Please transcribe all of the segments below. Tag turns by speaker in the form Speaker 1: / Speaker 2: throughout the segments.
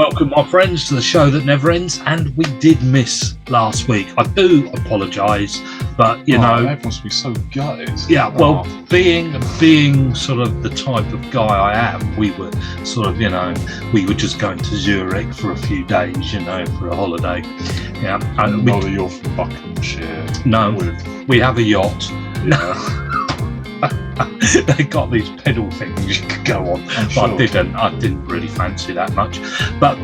Speaker 1: Welcome, my friends, to the show that never ends. And we did miss last week. I do apologise, but you know,
Speaker 2: everyone must be so gutted.
Speaker 1: Yeah, well, being sort of the type of guy I am, we were sort of, we were just going to Zurich for a few days, for a holiday. Yeah,
Speaker 2: and not that you're from Buckinghamshire.
Speaker 1: No, we have a yacht.
Speaker 2: Yeah.
Speaker 1: They got these pedal things you could go on, but sure. I didn't really fancy that much. But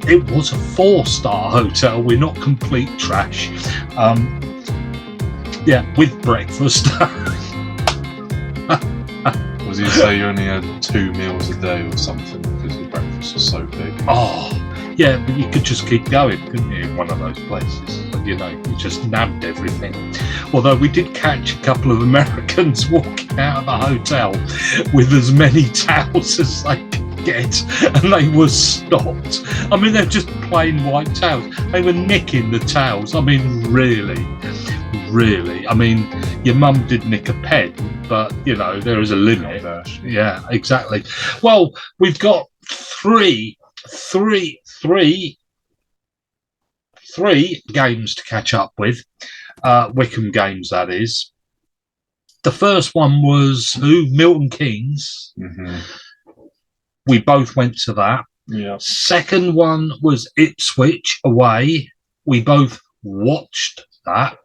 Speaker 1: it was a 4-star hotel. We're not complete trash. With breakfast.
Speaker 2: Was you say you only had 2 meals a day or something because the breakfast was so big?
Speaker 1: Oh, yeah, but you could just keep going, couldn't you, in one of those places? But, you just nabbed everything. Although we did catch a couple of Americans walking out of the hotel with as many towels as they could get, and they were stopped. I mean, they're just plain white towels. They were nicking the towels. I mean, really. I mean, your mum did nick a pen, but, there is a limit. Yeah, exactly. Well, we've got three games to catch up with. Wycombe games, that is. The first one was Milton Keynes.
Speaker 2: Mm-hmm.
Speaker 1: We both went to that.
Speaker 2: Yeah.
Speaker 1: Second one was Ipswich away. We both watched that.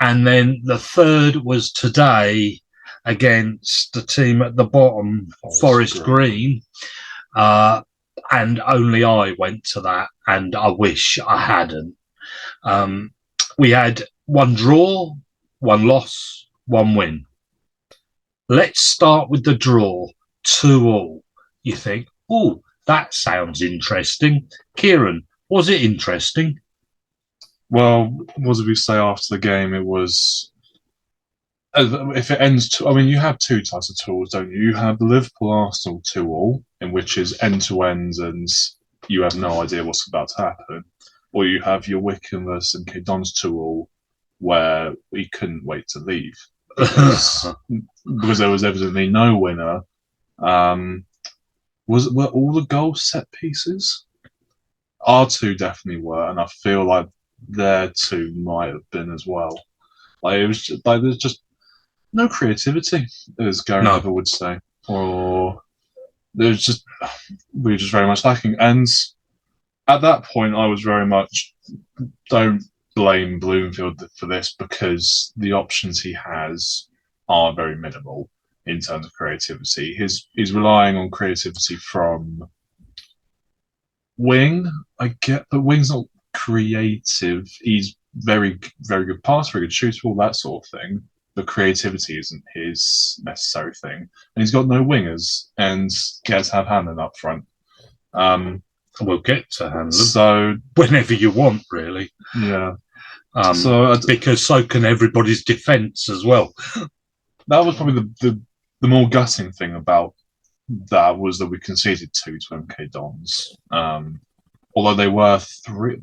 Speaker 1: And then the third was today against the team at the bottom, Forest Green. And only I went to that, and I wish I hadn't. We had 1 draw, 1 loss, 1 win. Let's start with the draw, 2-2. You think, oh, that sounds interesting. Kieran, was it interesting?
Speaker 2: Well, what did we say after the game? It was, if it ends, you have 2 types of tools, don't you? You have the Liverpool-Arsenal 2-2, in which is end-to-end and you have no idea what's about to happen. Or you have your Wycombe versus MK Dons 2-2, where we couldn't wait to leave because there was evidently no winner. Were all the goals set pieces? Our 2 definitely were, and I feel like their 2 might have been as well. It was just, there's just no creativity, as Gary Neville would say, or we were just very much lacking. And at that point, I was very much, don't blame Bloomfield for this, because the options he has are very minimal in terms of creativity. He's relying on creativity from Wing. I get that Wing's not creative. He's very, very good passer, very good shooter, all that sort of thing. But creativity isn't his necessary thing. And he's got no wingers, and he has to have Hanlon up front.
Speaker 1: We'll get to Hanlon.
Speaker 2: So
Speaker 1: whenever you want, really.
Speaker 2: Yeah.
Speaker 1: Because so can everybody's defence as well.
Speaker 2: That was probably the more gutting thing about that, was that we conceded 2 to MK Dons. Although they'd won 3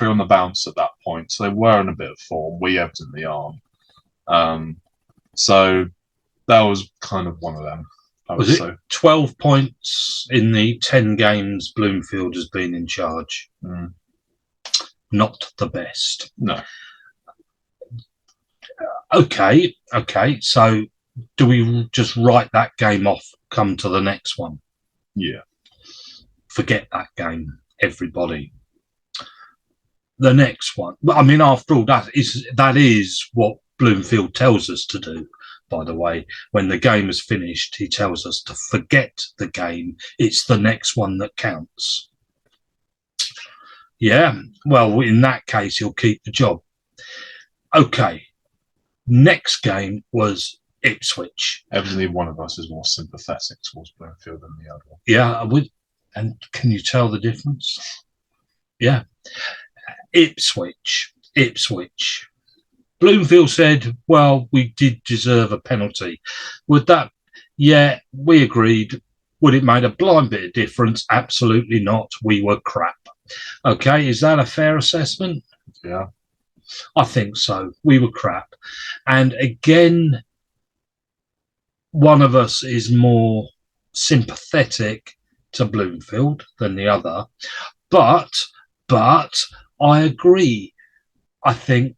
Speaker 2: on the bounce at that point, so they were in a bit of form. We evidently aren't. So that was kind of one of them.
Speaker 1: Was it 12 points in the 10 games Bloomfield has been in charge?
Speaker 2: Mm.
Speaker 1: Not the best.
Speaker 2: No.
Speaker 1: Okay. So do we just write that game off, come to the next one?
Speaker 2: Yeah.
Speaker 1: Forget that game, everybody. The next one. I mean, after all, that is what Bloomfield tells us to do. By the way, when the game is finished, he tells us to forget the game. It's the next one that counts. Yeah, well, in that case, he'll keep the job. Okay, next game was Ipswich.
Speaker 2: Evidently, one of us is more sympathetic towards Bloomfield than the other.
Speaker 1: Yeah, and can you tell the difference? Yeah. Ipswich. Bloomfield said, well, we did deserve a penalty. Would that? Yeah, we agreed. Would it make a blind bit of difference? Absolutely not. We were crap. Okay, is that a fair assessment?
Speaker 2: Yeah.
Speaker 1: I think so. We were crap. And again, one of us is more sympathetic to Bloomfield than the other. But I agree. I think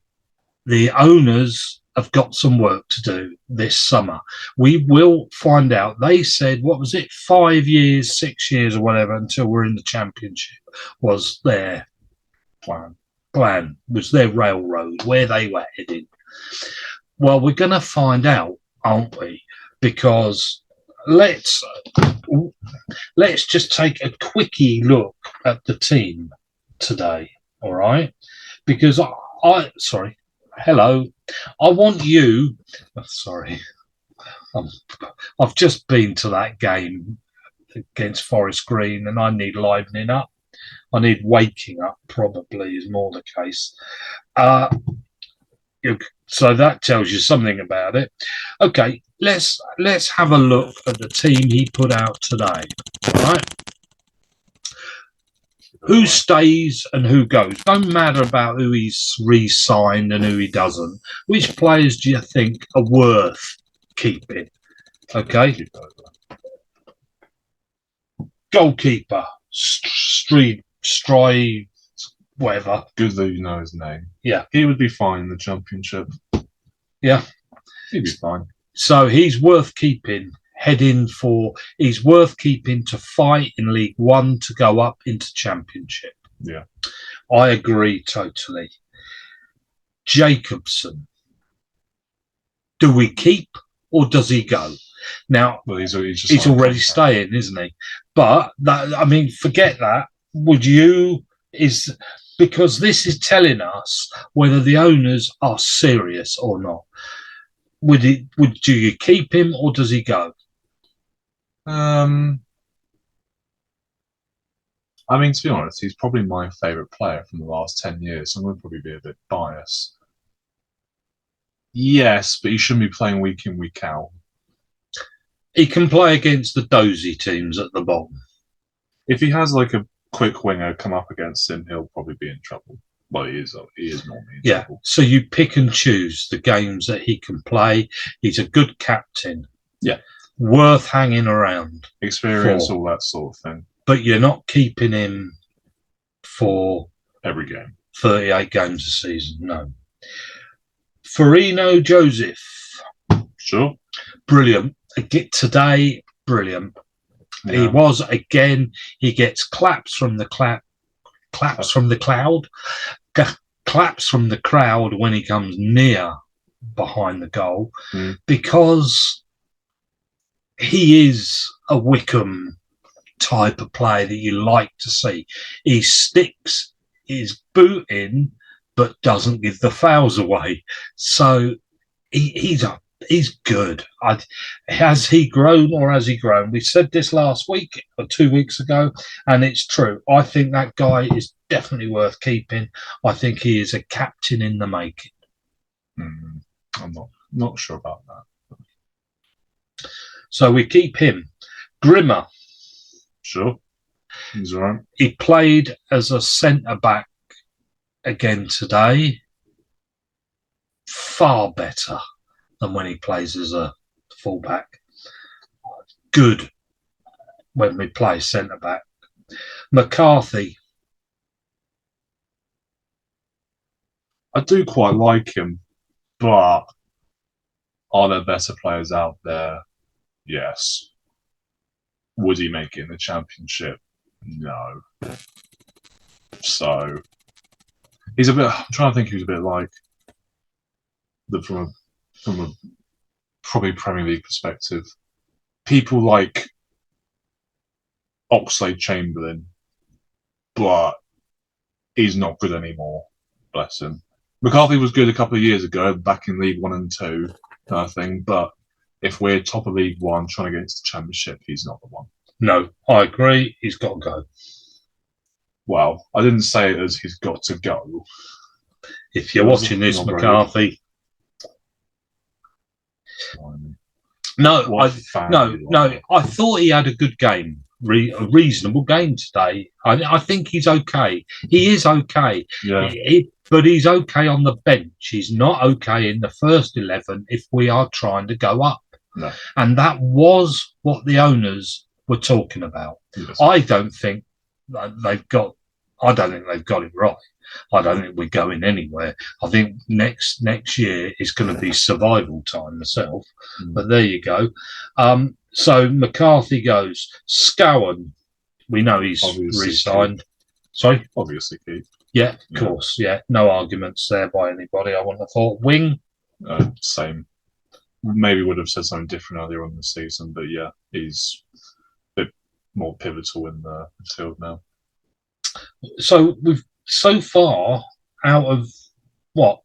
Speaker 1: the owners have got some work to do this summer. We will find out. They said, what was it, 5 years, 6 years or whatever until we're in the Championship was their plan, was their railroad, where they were heading. Well, we're going to find out, aren't we? Because let's just take a quickie look at the team today, all right? Because hello, I want you. Sorry, I've just been to that game against Forest Green, and I need livening up. I need waking up. Probably is more the case. So that tells you something about it. Okay, let's have a look at the team he put out today. All right. Who stays and who goes? Don't matter about who he's re-signed and who he doesn't. Which players do you think are worth keeping? Okay. Goalkeeper, Stride, whatever.
Speaker 2: Good that you know his name.
Speaker 1: Yeah.
Speaker 2: He would be fine in the Championship.
Speaker 1: Yeah.
Speaker 2: He'd be fine.
Speaker 1: So he's worth keeping. He's worth keeping to fight in League One to go up into Championship.
Speaker 2: Yeah.
Speaker 1: I agree totally. Jacobson. Do we keep or does he go? Now,
Speaker 2: well, he's
Speaker 1: already staying, isn't he? But forget that. Because this is telling us whether the owners are serious or not. Do you keep him or does he go?
Speaker 2: To be honest, he's probably my favourite player from the last 10 years. So I'm going to probably be a bit biased. Yes, but he shouldn't be playing week in, week out.
Speaker 1: He can play against the dozy teams at the bottom.
Speaker 2: If he has like a quick winger come up against him, he'll probably be in trouble. Well, he is normally in trouble.
Speaker 1: So you pick and choose the games that he can play. He's a good captain.
Speaker 2: Yeah.
Speaker 1: Worth hanging around.
Speaker 2: Experience, all that sort of thing.
Speaker 1: But you're not keeping him for
Speaker 2: every game.
Speaker 1: 38 games a season, no. Farino Joseph.
Speaker 2: Sure.
Speaker 1: Brilliant. Today, brilliant. Yeah. He was, again, he gets claps from the claps from the crowd when he comes near behind the goal, because he is a Wycombe type of player that you like to see. He sticks his boot in, but doesn't give the fouls away. So he's good. Has he grown or has he grown? We said this last week or 2 weeks ago, and it's true. I think that guy is definitely worth keeping. I think he is a captain in the making.
Speaker 2: I'm not sure about that.
Speaker 1: So we keep him. Grimmer.
Speaker 2: Sure. He's all right.
Speaker 1: He played as a centre-back again today. Far better than when he plays as a fullback. Good when we play centre-back. McCarthy.
Speaker 2: I do quite like him, but are there better players out there? Yes. Would he make it in the Championship? No. So he's a bit. I'm trying to think who's a bit like from a probably Premier League perspective. People like Oxlade-Chamberlain, but he's not good anymore. Bless him. McCarthy was good a couple of years ago, back in League 1 and 2, kind of thing. But if we're top of League 1 trying to get into the Championship, he's not the one.
Speaker 1: No, I agree. He's got to go.
Speaker 2: Well, I didn't say it as he's got to go.
Speaker 1: If you're watching this, McCarthy. No, I thought he had a good game, a reasonable game today. I think he's okay. He is okay.
Speaker 2: Yeah.
Speaker 1: But he's okay on the bench. He's not okay in the first 11 if we are trying to go up.
Speaker 2: No.
Speaker 1: And that was what the owners we're talking about.
Speaker 2: Yes.
Speaker 1: I don't think they've got it right. I don't think we're going anywhere. I think next year is going to be survival time myself. But there you go. So McCarthy goes. Scowen, we know he's
Speaker 2: Obviously
Speaker 1: resigned. Sorry?
Speaker 2: Obviously, Keith.
Speaker 1: Yeah, of course. Yeah, no arguments there by anybody. I wouldn't have thought. Wing?
Speaker 2: Same. Maybe would have said something different earlier on in the season, but yeah, he's a bit more pivotal in the field now.
Speaker 1: So we've so far out of what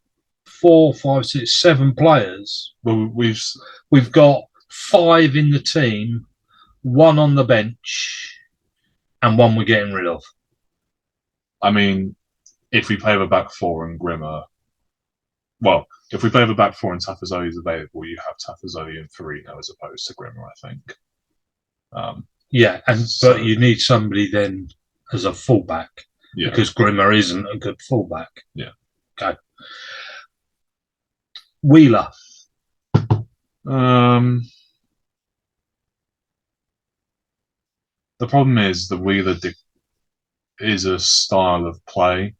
Speaker 1: 4, 5, 6, 7 players.
Speaker 2: Well,
Speaker 1: we've got 5 in the team, 1 on the bench, and 1 we're getting rid of.
Speaker 2: I mean, if we play the back 4 and Grimmer, well, if we play the back 4 and Tafazoli is available, you have Tafazoli and Farino as opposed to Grimmer, I think.
Speaker 1: But you need somebody then as a fullback because Grimmer isn't a good fullback.
Speaker 2: Yeah.
Speaker 1: Okay. Wheeler.
Speaker 2: The problem is the Wheeler is a style of play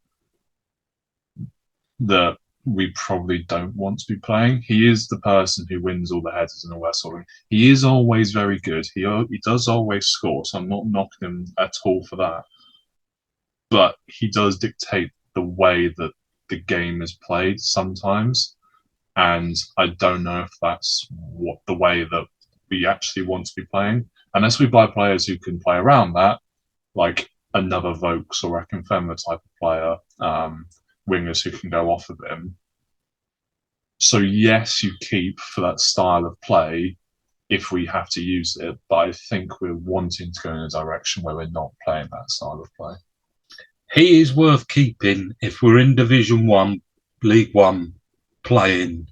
Speaker 2: that we probably don't want to be playing. He is the person who wins all the headers and all that sort of thing. He is always very good. He does always score, so I'm not knocking him at all for that. But he does dictate the way that the game is played sometimes, and I don't know if that's the way that we actually want to be playing. Unless we buy players who can play around that, like another Vokes or Akinfenwa type of player, wingers who can go off of him. So yes, you keep for that style of play if we have to use it, but I think we're wanting to go in a direction where we're not playing that style of play.
Speaker 1: He is worth keeping if we're in Division 1, League 1, playing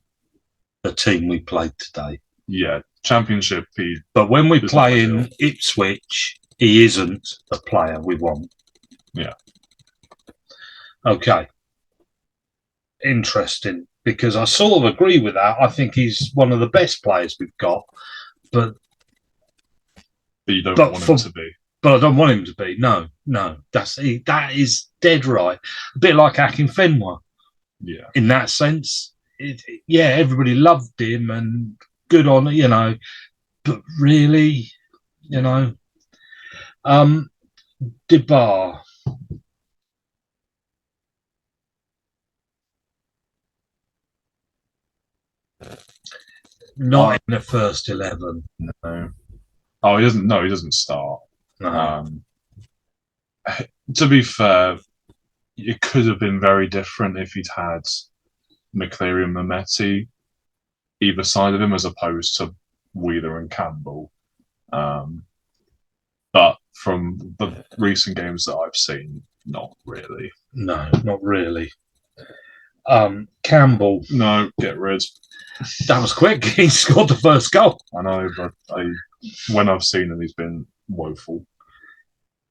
Speaker 1: the team we played today.
Speaker 2: Yeah, Championship.
Speaker 1: But when we play in Ipswich, he isn't the player we want.
Speaker 2: Yeah.
Speaker 1: Okay. Interesting, because I sort of agree with that. I think he's one of the best players we've got, but
Speaker 2: you don't want him to be.
Speaker 1: But I don't want him to be. No, that is dead right. A bit like Akinfenwa.
Speaker 2: Yeah.
Speaker 1: In that sense, everybody loved him and good on it, but really, Debar. Not in the first 11.
Speaker 2: No. Oh, he doesn't. No, he doesn't start.
Speaker 1: No.
Speaker 2: To be fair, it could have been very different if he'd had McCleary and Mehmeti either side of him as opposed to Wheeler and Campbell. But from the recent games that I've seen, not really.
Speaker 1: No, not really. Campbell.
Speaker 2: No, get rid.
Speaker 1: That was quick. He scored the first goal.
Speaker 2: I know, but when I've seen him, he's been woeful.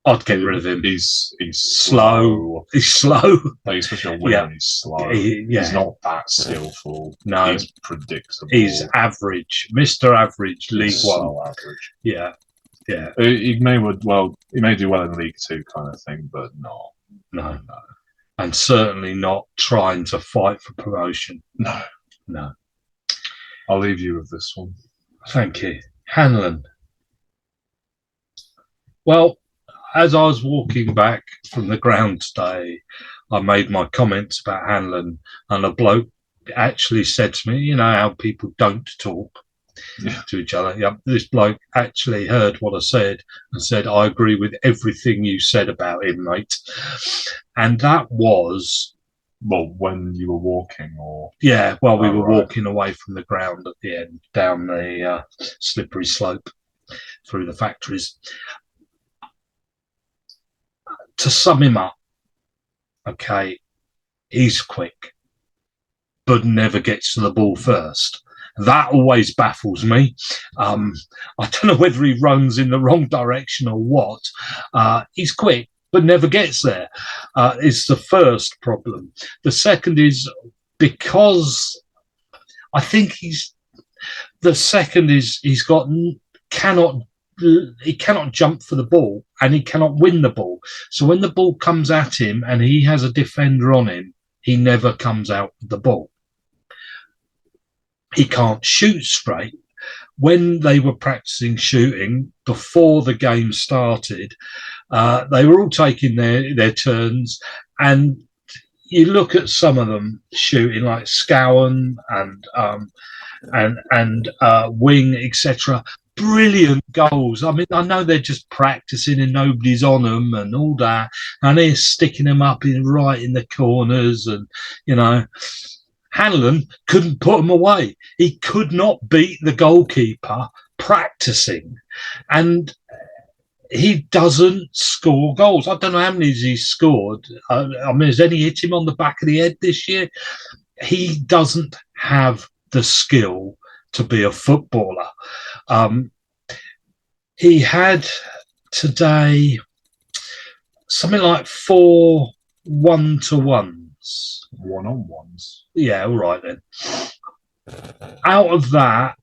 Speaker 1: I'd get rid of him.
Speaker 2: He's slow.
Speaker 1: He's slow.
Speaker 2: Especially on winger, he's slow. He's not that skillful.
Speaker 1: No.
Speaker 2: He's predictable.
Speaker 1: He's average. Mr. Average, League 1.
Speaker 2: So average.
Speaker 1: Yeah.
Speaker 2: He may do well in League 2 kind of thing, but
Speaker 1: no. And certainly not trying to fight for promotion.
Speaker 2: No. I'll leave you with this one.
Speaker 1: Thank you. Hanlon. Well, as I was walking back from the ground today, I made my comments about Hanlon, and a bloke actually said to me, how people don't talk to each other. Yep, this bloke actually heard what I said and said, I agree with everything you said about him, mate. And that was...
Speaker 2: Well, when you were walking, or...
Speaker 1: Yeah, we were walking away from the ground at the end, down the slippery slope through the factories. To sum him up, okay, he's quick, but never gets to the ball first. That always baffles me. I don't know whether he runs in the wrong direction or what. He's quick, but never gets there. Is the first problem. The second is because I think he's got cannot jump for the ball, and he cannot win the ball. So when the ball comes at him and he has a defender on him, he never comes out with the ball. He can't shoot straight. When they were practicing shooting before the game started, they were all taking their turns, and you look at some of them shooting, like Scowen and Wing, etc. Brilliant goals. I mean, I know they're just practicing and nobody's on them and all that, and they're sticking them up right in the corners, and Hanlon couldn't put them away. He could not beat the goalkeeper practicing, and he doesn't score goals. I don't know how many he's scored. I mean, has any hit him on the back of the head this year? He doesn't have the skill to be a footballer. He had today something like 4 1-to-1s.
Speaker 2: One-on-ones.
Speaker 1: Yeah, all right then. Out of that,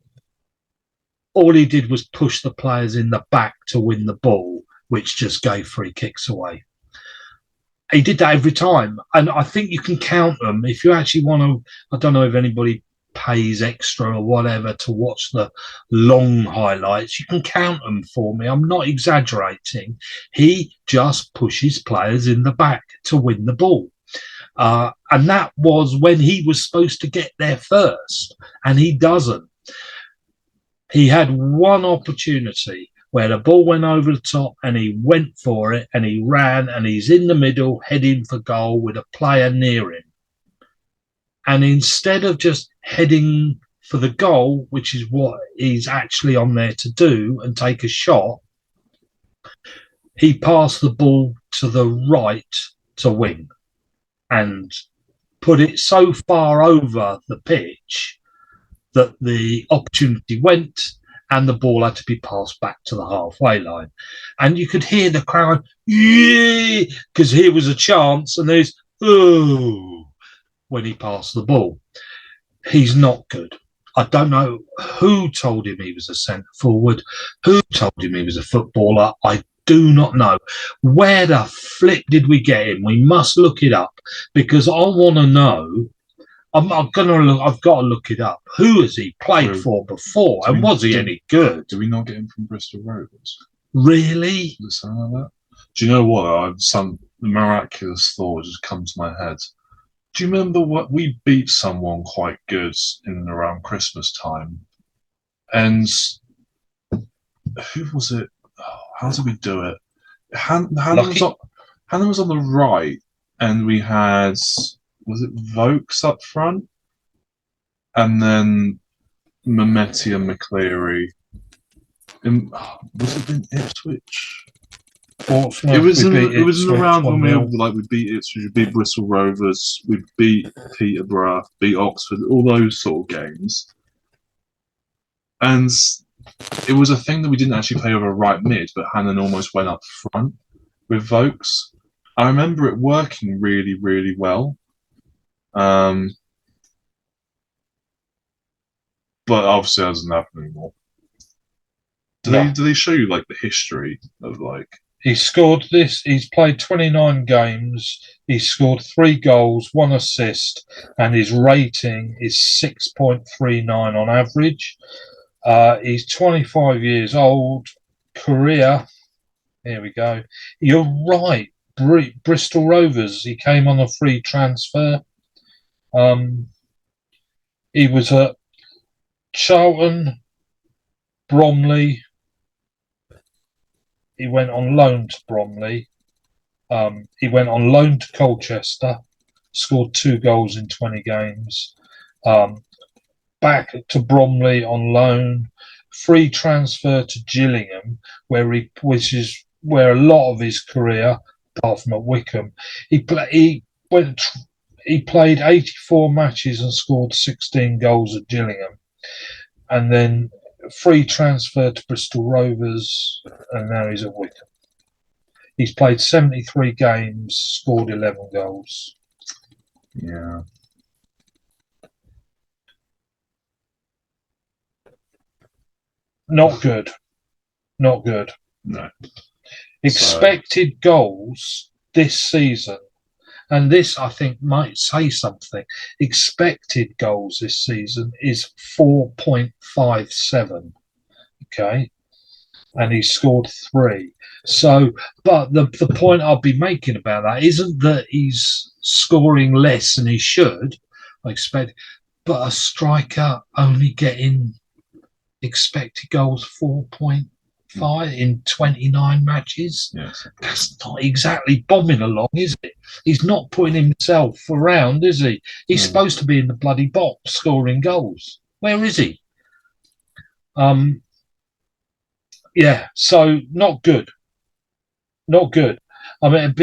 Speaker 1: all he did was push the players in the back to win the ball, which just gave free kicks away. He did that every time. And I think you can count them. If you actually want to, I don't know if anybody pays extra or whatever to watch the long highlights, you can count them for me. I'm not exaggerating. He just pushes players in the back to win the ball. And that was when he was supposed to get there first, and he doesn't. He had one opportunity where the ball went over the top and he went for it and he ran and he's in the middle heading for goal with a player near him. And instead of just heading for the goal, which is what he's actually on there to do and take a shot, he passed the ball to the right to Wing and put it so far over the pitch that the opportunity went and the ball had to be passed back to the halfway line. And you could hear the crowd, yeah, because here was a chance, and there's, oh, when he passed the ball. He's not good. I don't know who told him he was a centre forward, who told him he was a footballer. I do not know. Where the flip did we get him? We must look it up, because I want to know. I've got to look it up. Who has he played for before, and was he any good?
Speaker 2: Do we not get him from Bristol Rovers?
Speaker 1: Really?
Speaker 2: Something like that. Do you know what? Some miraculous thought just come to my head. Do you remember what we beat someone quite good in and around Christmas time? And who was it? Oh, how did we do it? Hannah was on the right, and we had, was it Vokes up front? And then Mehmeti and McCleary. Was it in Ipswich? It was in the round when we beat Ipswich, we beat Bristol Rovers, we beat Peterborough, beat Oxford, all those sort of games. And it was a thing that we didn't actually play over right mid, but Hannon almost went up front with Vokes. I remember it working really, really well. But obviously that doesn't happen anymore. Do they show you like the history of like?
Speaker 1: He scored this. He's played 29 games. He scored 3 goals, 1 assist, and his rating is 6.39 on average. He's 25 years old. Career. Here we go. You're right. Bristol Rovers. He came on a free transfer. He was at Charlton, Bromley. He went on loan to Bromley. He went on loan to Colchester, scored 2 goals in 20 games. Back to Bromley on loan, free transfer to Gillingham, which is where a lot of his career, apart from at Wycombe, he played 84 matches and scored 16 goals at Gillingham, and then free transfer to Bristol Rovers, and now he's at Wycombe. He's played 73 games, scored 11 goals.
Speaker 2: Yeah.
Speaker 1: Not good. Not good.
Speaker 2: No.
Speaker 1: Expected goals this season, and this I think might say something. Expected goals this season is 4.57. Okay, and he scored 3. So, but the point I'll be making about that isn't that he's scoring less than he should, I expect, but a striker only getting expected goals 4.5 in 29 matches.
Speaker 2: Yes.
Speaker 1: That's not exactly bombing along, is it? He's not putting himself around, is he? He's supposed to be in the bloody box scoring goals. Where is he? Yeah, so not good. Not good. I mean,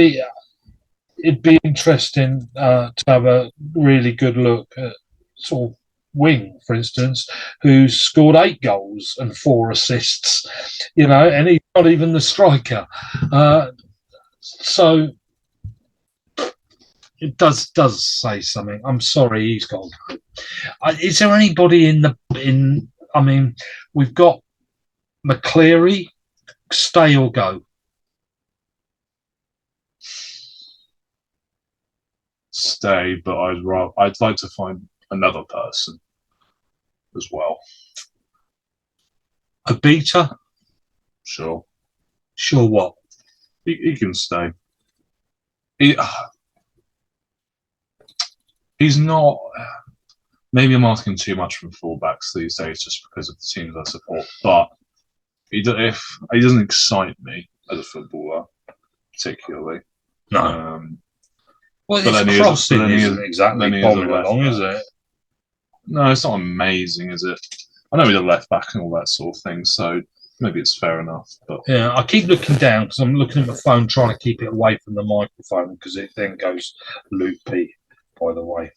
Speaker 1: it'd be interesting to have a really good look at sort of Wing, for instance, who's scored 8 goals and 4 assists, and he's not even the striker. So it does say something. I'm sorry, he's gone. Is there anybody I mean, we've got McCleary, stay or go?
Speaker 2: Stay, but I'd like to find another person as well.
Speaker 1: A beater?
Speaker 2: Sure.
Speaker 1: Sure what?
Speaker 2: He can stay. He's not. Maybe I'm asking too much from fullbacks these days just because of the teams I support, but he doesn't excite me as a footballer, particularly.
Speaker 1: No. Well, his crossing isn't exactly bombing along, is it?
Speaker 2: No, it's not amazing, is it? I know he's a left back and all that sort of thing, so maybe it's fair enough. But
Speaker 1: yeah, I keep looking down because I'm looking at my phone, trying to keep it away from the microphone because it then goes loopy. By the way,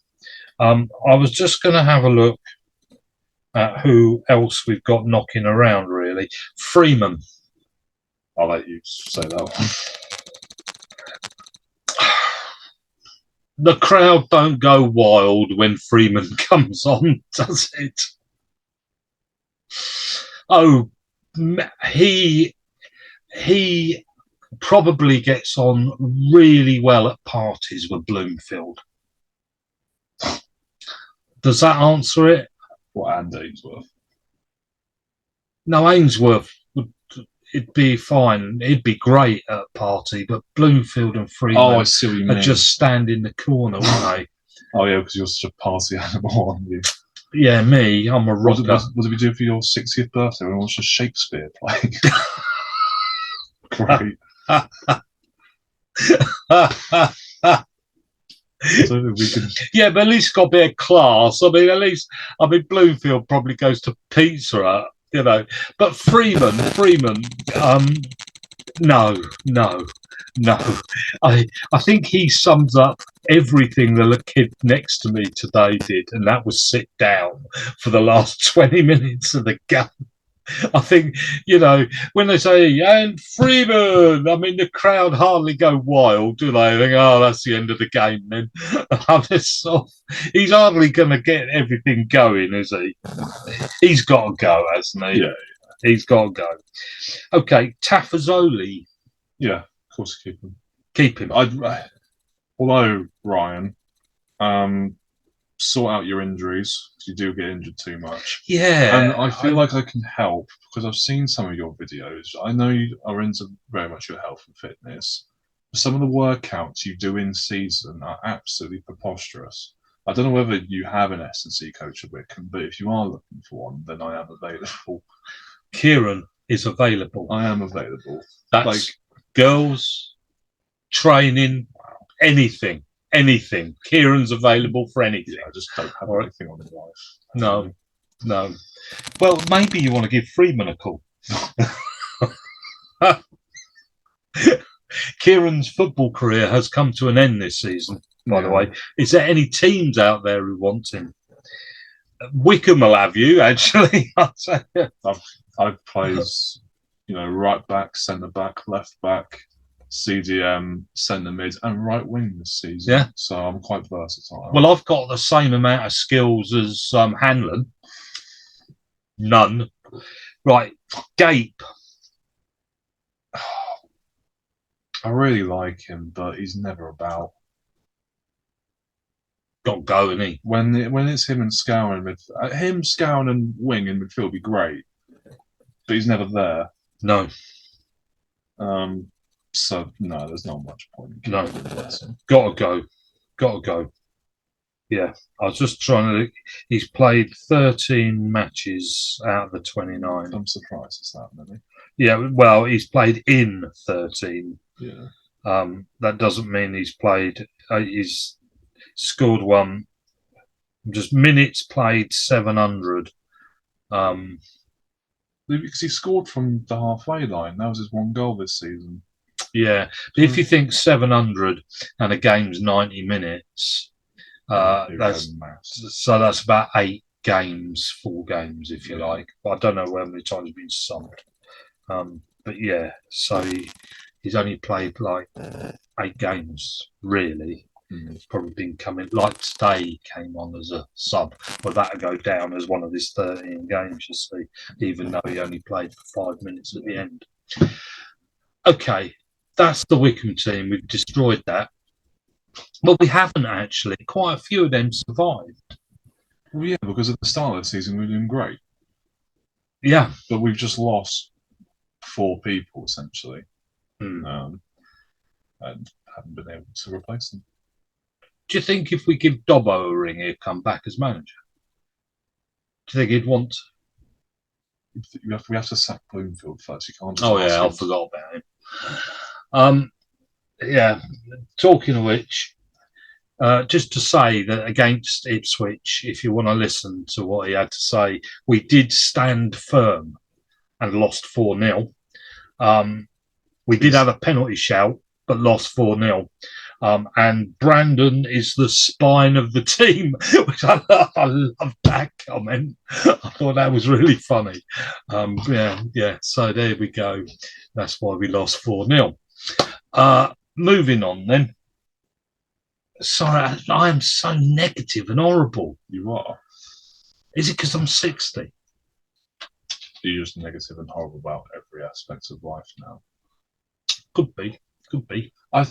Speaker 1: I was just going to have a look at who else we've got knocking around. Really, Freeman.
Speaker 2: I'll let you say that one.
Speaker 1: The crowd don't go wild when Freeman comes on, does it? Oh, he probably gets on really well at parties with Bloomfield. Does that answer it?
Speaker 2: What, and Ainsworth?
Speaker 1: No, Ainsworth it'd be fine. It'd be great at a party, but Bloomfield and Freeman
Speaker 2: I see what you mean.
Speaker 1: just stand in the corner, wouldn't they?
Speaker 2: Oh yeah, because you're such a party animal, aren't you?
Speaker 1: Yeah, me. I'm a rocker.
Speaker 2: What did we do for your 60th birthday? We watched a Shakespeare play. Great. So we can...
Speaker 1: Yeah, but at least got a bit of class. I mean, Bloomfield probably goes to Pizza Hut, But Freeman, no. I think he sums up everything the kid next to me today did, and that was sit down for the last 20 minutes of the game. I think, when they say, and Freeman, I mean, the crowd hardly go wild, do they? They think, oh, that's the end of the game then. He's hardly going to get everything going, is he? He's got to go, hasn't he?
Speaker 2: Yeah.
Speaker 1: He's got to go. Okay, Tafazoli.
Speaker 2: Yeah, of course, keep him.
Speaker 1: Keep him.
Speaker 2: Although, Ryan, sort out your injuries because you do get injured too much.
Speaker 1: Yeah.
Speaker 2: And I feel like I can help because I've seen some of your videos. I know you are into very much your health and fitness. Some of the workouts you do in season are absolutely preposterous. I don't know whether you have an S&C coach at Wycombe, but if you are looking for one, then I am available.
Speaker 1: Kieran is available.
Speaker 2: I am available.
Speaker 1: That's girls, training, anything. Kieran's available for anything.
Speaker 2: Yeah, I just don't have anything on his life.
Speaker 1: No. Well, maybe you want to give Freeman a call. Kieran's football career has come to an end this season, by the way. Is there any teams out there who want him? Wycombe will have you, actually.
Speaker 2: I've played, right back, centre back, left back, CDM, centre mid, and right wing this season.
Speaker 1: Yeah.
Speaker 2: So I'm quite versatile.
Speaker 1: Well, I've got the same amount of skills as Hanlon. None. Right, Gape.
Speaker 2: I really like him, but he's never about.
Speaker 1: Got to go, isn't he?
Speaker 2: When it's him and Scowen in midfield, him, Scowen, and Wing in midfield would be great, but he's never there.
Speaker 1: No,
Speaker 2: So no, there's not much point. In
Speaker 1: no.
Speaker 2: keeping him.
Speaker 1: Got to go. Got to go. Yeah, I was just trying to. He's played 13 matches out of the 29.
Speaker 2: I'm surprised it's that many.
Speaker 1: Yeah, well, he's played in 13.
Speaker 2: Yeah.
Speaker 1: That doesn't mean he's played. He's scored one. Just minutes played 700.
Speaker 2: Because he scored from the halfway line. That was his one goal this season.
Speaker 1: Yeah, but if you think 700 and a game's 90 minutes, that's about 8 games, 4 games, if you like. But I don't know how many times he's been subbed. But yeah, so he's only played like 8 games, really. It's probably been coming, like today he came on as a sub, but that'll go down as one of his 13 games, you see, even though he only played for 5 minutes at the end. Okay, that's the Wycombe team. We've destroyed that. Well, we haven't actually. Quite a few of them survived.
Speaker 2: Well, yeah, because at the start of the season we were doing great.
Speaker 1: Yeah.
Speaker 2: But we've just lost 4 people, essentially. And haven't been able to replace them.
Speaker 1: Do you think if we give Dobbo a ring, he'll come back as manager? Do you think he'd want to?
Speaker 2: We have to sack Bloomfield first. You can't just.
Speaker 1: Oh yeah, I forgot about him. Yeah. Talking of which, just to say that against Ipswich, if you want to listen to what he had to say, we did stand firm and lost 4-0. We did have a penalty shout, but lost 4-0. And Brandon is the spine of the team, which I love that comment. I thought that was really funny. Yeah. So there we go. That's why we lost 4-0. Moving on then. Sorry, I am so negative and horrible.
Speaker 2: You are.
Speaker 1: Is it because I'm 60?
Speaker 2: You're just negative and horrible about every aspect of life now.
Speaker 1: Could be.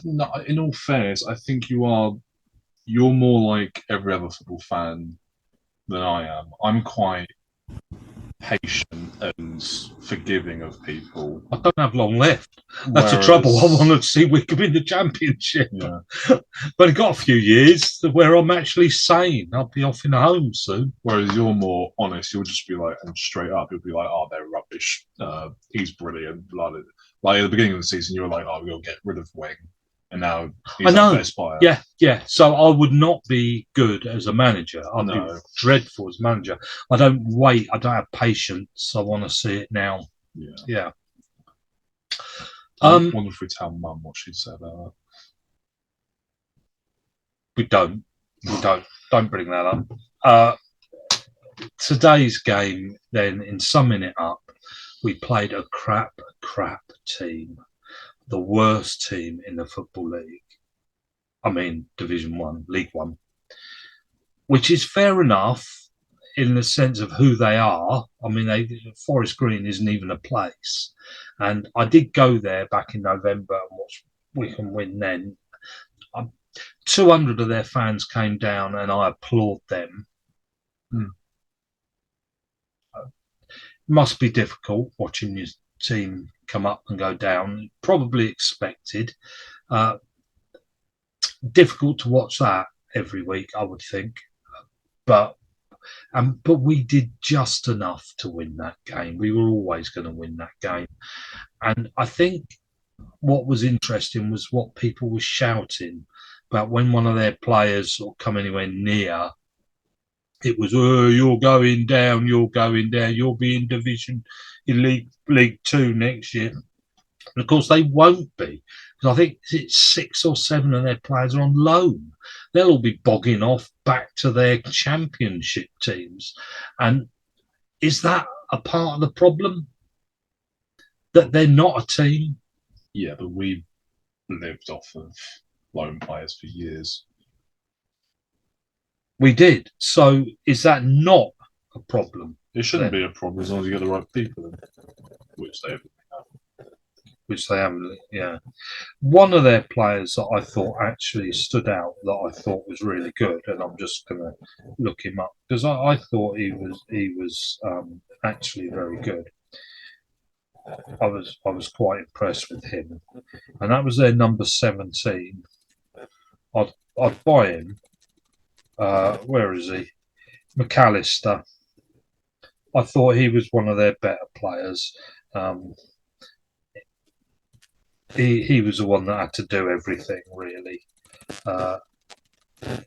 Speaker 2: In all fairness, I think you're more like every other football fan than I am. I'm quite patient and forgiving of people.
Speaker 1: I don't have long left. That's the trouble. I want to see Wycombe in the Championship.
Speaker 2: Yeah.
Speaker 1: But I've got a few years where I'm actually sane. I'll be off in a home soon.
Speaker 2: Whereas you're more honest. You'll just be like, and straight up, you'll be like, oh, they're rubbish. He's brilliant. Like at the beginning of the season, you were like, oh, we'll get rid of Wing. And now he's our best player.
Speaker 1: Yeah. So I would not be good as a manager. I'd be dreadful as manager. I don't wait. I don't have patience. I want to see it now. Yeah.
Speaker 2: I wonder if we tell Mum what she'd say about that.
Speaker 1: We don't. Don't bring that up. Today's game, then, in summing it up, we played a crap team. The worst team in the Football League. I mean, Division 1, League 1. Which is fair enough in the sense of who they are. I mean, Forest Green isn't even a place. And I did go there back in November and watch Wycombe win then. 200 of their fans came down and I applaud them. Must be difficult watching your team come up and go down. Probably expected. Difficult to watch that every week, I would think. But we did just enough to win that game. We were always going to win that game. And I think what was interesting was what people were shouting about when one of their players or come anywhere near. It was, oh, you're going down, you'll be in League 2 next year. And of course, they won't be. Because I think it's 6 or 7 of their players are on loan. They'll all be bogging off back to their championship teams. And is that a part of the problem? That they're not a team?
Speaker 2: Yeah, but we lived off of loan players for years.
Speaker 1: We did. So is that not a problem?
Speaker 2: It shouldn't be a problem as long as you get the right people in, which they have.
Speaker 1: which they haven't. Yeah, one of their players that I thought actually stood out that I thought was really good, and I'm just going to look him up because I thought he was actually very good. I was quite impressed with him, and that was their number 17. I'd buy him. Where is he? McAllister. I thought he was one of their better players. Um, he was the one that had to do everything really.
Speaker 2: I mean,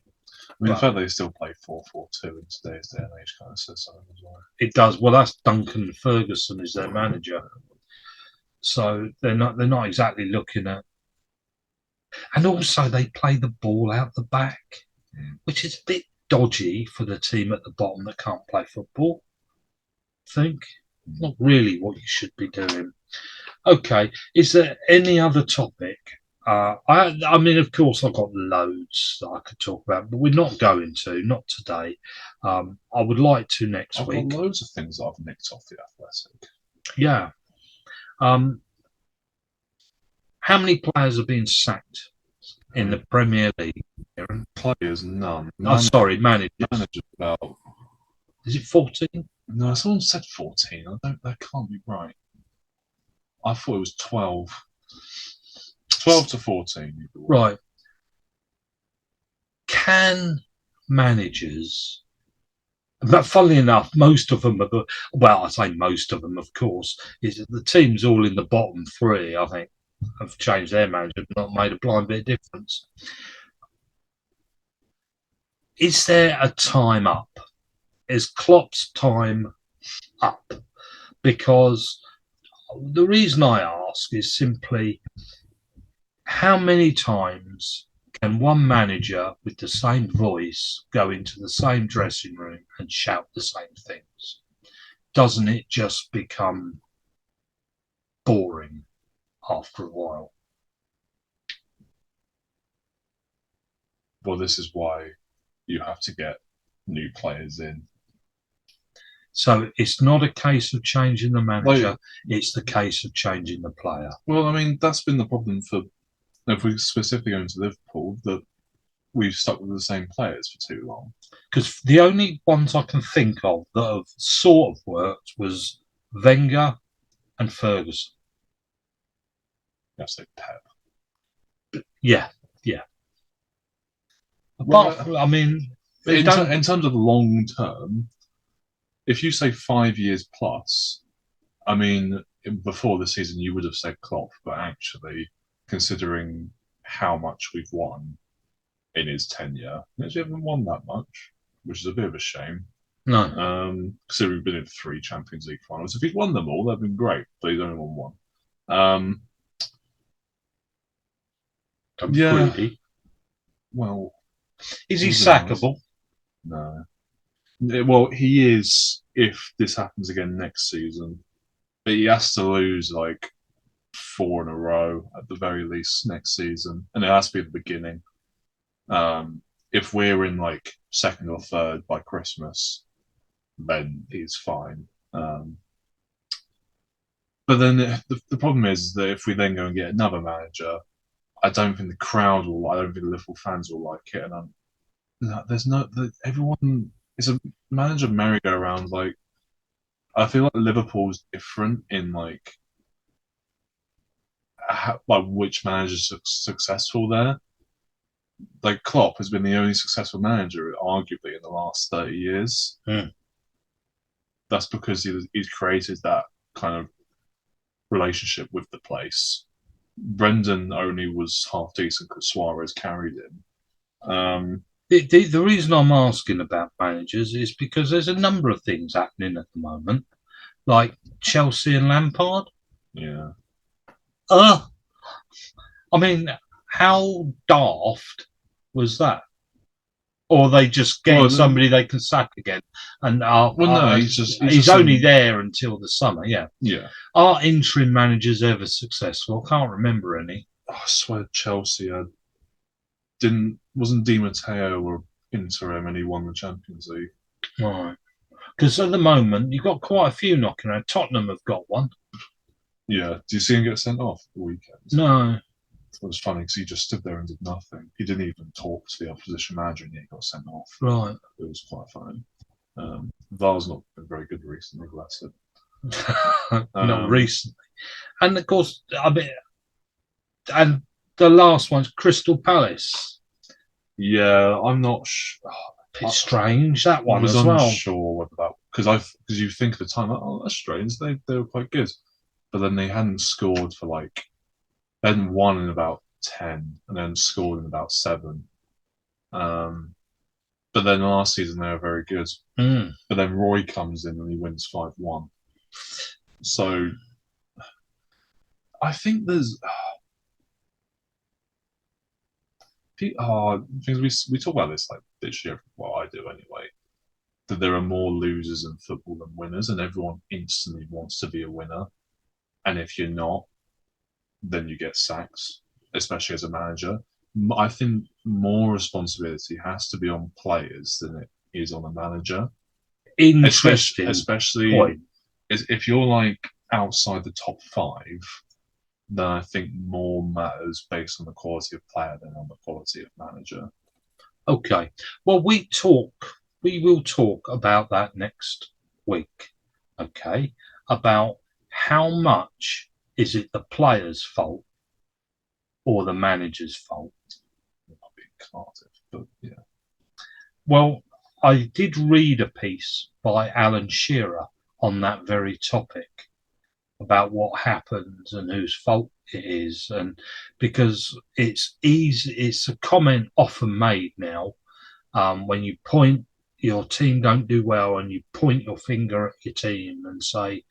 Speaker 2: the fact they still play 4-4-2 in today's day and age kind of says something as well.
Speaker 1: It does. Well, that's Duncan Ferguson is their manager, so they're not exactly looking at. And also, they play the ball out the back, which is a bit dodgy for the team at the bottom that can't play football. I think not really what you should be doing. Okay, is there any other topic? I mean, of course, I've got loads that I could talk about, but we're not going to, not today. I would like to next
Speaker 2: I've
Speaker 1: week.
Speaker 2: got loads of things that I've nicked off the Athletic.
Speaker 1: Yeah. How many players have been sacked in the Premier League? Aaron?
Speaker 2: Players, none.
Speaker 1: Sorry, managers.
Speaker 2: Managers about.
Speaker 1: Is it 14?
Speaker 2: No, someone said 14. That can't be right. I thought it was 12. 12 to 14.
Speaker 1: Right. Can managers, but funnily enough, most of them are well, I say most of them, of course, is that the teams all in the bottom three, I think, have changed their manager, not made a blind bit of difference. Is there a time up? Is Klopp's time up? Because the reason I ask is simply how many times can one manager with the same voice go into the same dressing room and shout the same things? Doesn't it just become boring after a while?
Speaker 2: Well, this is why you have to get new players in.
Speaker 1: So it's not a case of changing the manager, it's the case of changing the player.
Speaker 2: Well, I mean, that's been the problem for, if we specifically go into Liverpool, that we've stuck with the same players for too long.
Speaker 1: Because the only ones I can think of that have sort of worked was Wenger and Ferguson.
Speaker 2: That's like Pep.
Speaker 1: Yeah.
Speaker 2: Well,
Speaker 1: But, I mean,
Speaker 2: in terms of long term, if you say 5 years plus, I mean, before the season you would have said Klopp, but actually, considering how much we've won in his tenure, we actually haven't won that much, which is a bit of a shame.
Speaker 1: No.
Speaker 2: Considering we've been in 3 Champions League finals. If he'd won them all, that'd been great, but he's only won one. Yeah.
Speaker 1: Greedy.
Speaker 2: Well,
Speaker 1: Is he sackable?
Speaker 2: No. Well, he is if this happens again next season. But he has to lose like 4 in a row at the very least next season, and it has to be at the beginning. If we're in like 2nd or 3rd by Christmas, then he's fine. But then the problem is that if we then go and get another manager, I don't think the crowd will. I don't think the Liverpool fans will like it. And everyone is a manager merry-go-round. Like, I feel like Liverpool's different in like which manager's successful there. Like Klopp has been the only successful manager, arguably, in the last 30 years.
Speaker 1: Mm.
Speaker 2: That's because he's created that kind of relationship with the place. Brendan only was half decent because Suarez carried him.
Speaker 1: The reason I'm asking about managers is because there's a number of things happening at the moment, like Chelsea and Lampard.
Speaker 2: Yeah.
Speaker 1: I mean, how daft was that? Or are they just getting somebody they can sack again? And
Speaker 2: no,
Speaker 1: he's only there until the summer. Yeah.
Speaker 2: Yeah.
Speaker 1: Are interim managers ever successful? I can't remember any.
Speaker 2: I swear Chelsea wasn't Di Matteo or interim and he won the Champions League.
Speaker 1: Right. Because at the moment you've got quite a few knocking around. Tottenham have got one.
Speaker 2: Yeah. Do you see him get sent off the weekend?
Speaker 1: No.
Speaker 2: It was funny because he just stood there and did nothing. He didn't even talk to the opposition manager, and he got sent off.
Speaker 1: Right.
Speaker 2: It was quite funny. VAR's not been very good recently, bless it.
Speaker 1: Not recently. And of course, I mean, and the last one's Crystal Palace.
Speaker 2: Yeah, I'm not.
Speaker 1: Bit strange, that one
Speaker 2: was
Speaker 1: as well.
Speaker 2: unsure whether that because you think at the time, like, oh, that's strange. They were quite good, but then they hadn't scored for like they hadn't won in about 10, and then scored in about 7. But then last season they were very good.
Speaker 1: Mm.
Speaker 2: But then Roy comes in and he wins 5-1. So I think there's things we talk about this like literally well, I do anyway. That there are more losers in football than winners, and everyone instantly wants to be a winner. And if you're not, then you get sacks, especially as a manager. I think more responsibility has to be on players than it is on a manager.
Speaker 1: Interesting.
Speaker 2: Especially
Speaker 1: point.
Speaker 2: if you're like outside the top 5, then I think more matters based on the quality of player than on the quality of manager.
Speaker 1: Okay. Well, we will talk about that next week. Okay. About how much is it the player's fault or the manager's fault?
Speaker 2: Not being Cardiff, but yeah.
Speaker 1: Well, I did read a piece by Alan Shearer on that very topic about what happens and whose fault it is, and because it's easy, it's a comment often made now when you point your team don't do well and you point your finger at your team and say,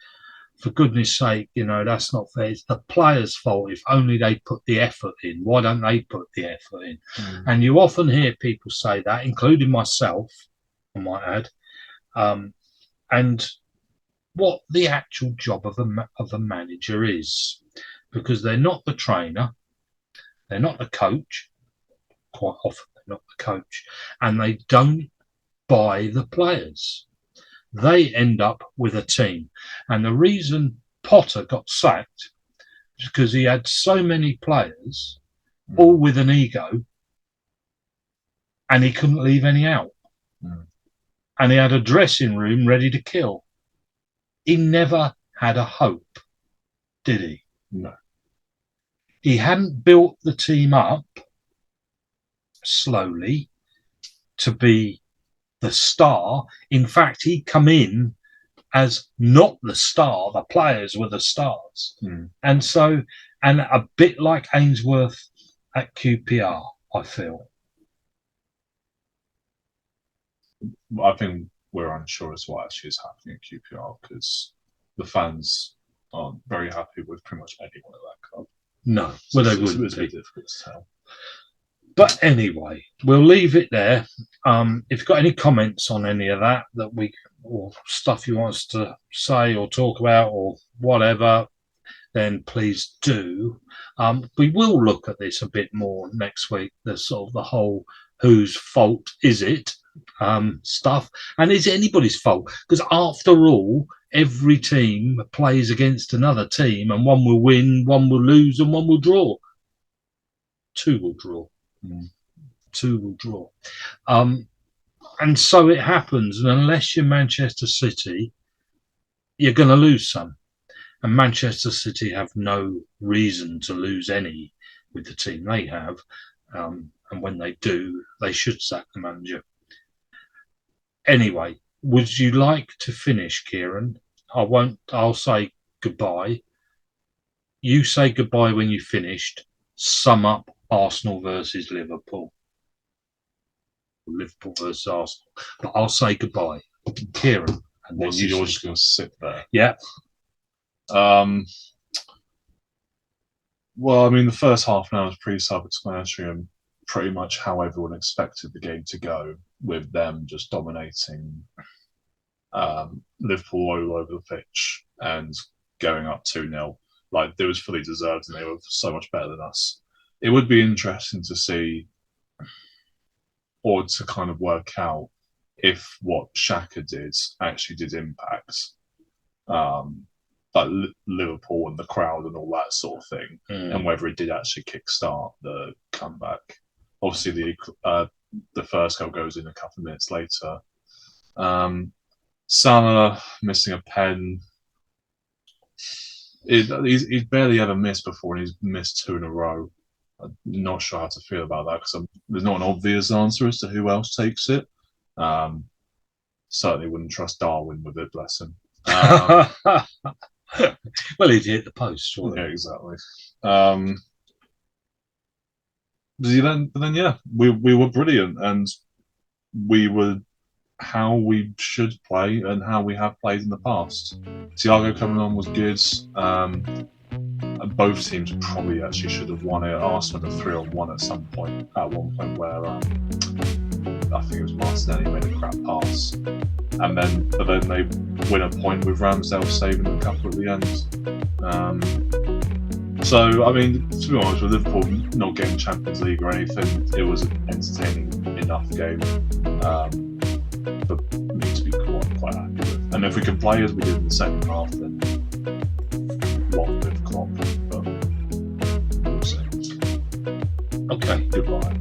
Speaker 1: for goodness sake, that's not fair. It's the players' fault. If only they put the effort in. Why don't they put the effort in? And you often hear people say that, including myself, I might add. And what the actual job of a manager is, because they're not the trainer, they're not the coach. Quite often, they're not the coach, and they don't buy the players. They end up with a team, and the reason Potter got sacked is because he had so many players, all with an ego, and he couldn't leave any out. And he had a dressing room ready to kill. He never had a hope, did he?
Speaker 2: No.
Speaker 1: He hadn't built the team up slowly to be the star. In fact, he'd come in as not the star. The players were the stars. And so, and a bit like Ainsworth at QPR, I feel.
Speaker 2: I think we're unsure as what actually is happening at QPR because the fans aren't very happy with pretty much anyone at that club.
Speaker 1: No, well, they wouldn't.
Speaker 2: It's a bit difficult to tell.
Speaker 1: But anyway, we'll leave it there. If you've got any comments on any of that or stuff you want us to say or talk about or whatever, then please do. We will look at this a bit more next week. The sort of the whole whose fault is it stuff, and is it anybody's fault? Because after all, every team plays against another team, and one will win, one will lose, and one will draw. Two will draw. Two will draw. And so it happens. And unless you're Manchester City, you're going to lose some. And Manchester City have no reason to lose any with the team they have. And when they do, they should sack the manager. Anyway, would you like to finish, Kieran? I won't. I'll say goodbye. You say goodbye when you've finished. Sum up Arsenal versus Liverpool. Liverpool versus Arsenal. But I'll say goodbye, Kieran. And then
Speaker 2: you're just going to sit there?
Speaker 1: Yeah.
Speaker 2: Well, I mean, the first half an hour was pretty self-explanatory and pretty much how everyone expected the game to go, with them just dominating Liverpool all over the pitch and going up 2-0. Like, it was fully deserved and they were so much better than us. It would be interesting to see or to kind of work out if what Xhaka did actually did impact. like Liverpool and the crowd and all that sort of thing,
Speaker 1: Mm.
Speaker 2: and whether it did actually kickstart the comeback. Obviously, the first goal goes in a couple of minutes later. Salah missing a pen. He's barely ever missed before, and he's missed 2 in a row. I'm not sure how to feel about that because there's not an obvious answer as to who else takes it. Certainly wouldn't trust Darwin with it, bless him.
Speaker 1: Well, he'd hit the post, surely.
Speaker 2: Yeah, exactly. But then, yeah, we were brilliant, and we were how we should play and how we have played in the past. Thiago coming on was good. Both teams probably actually should have won it. Arsenal had a 3-on-1 at some point, at one point where I think it was Martinelli made a crap pass. But then they win a point with Ramsdale saving a couple at the end. So, I mean, to be honest, with Liverpool not getting Champions League or anything, it was an entertaining enough game for me to be quite happy with. And if we can play as we did in the second half, then long live Klopp. But we'll see.
Speaker 1: Okay,
Speaker 2: Goodbye.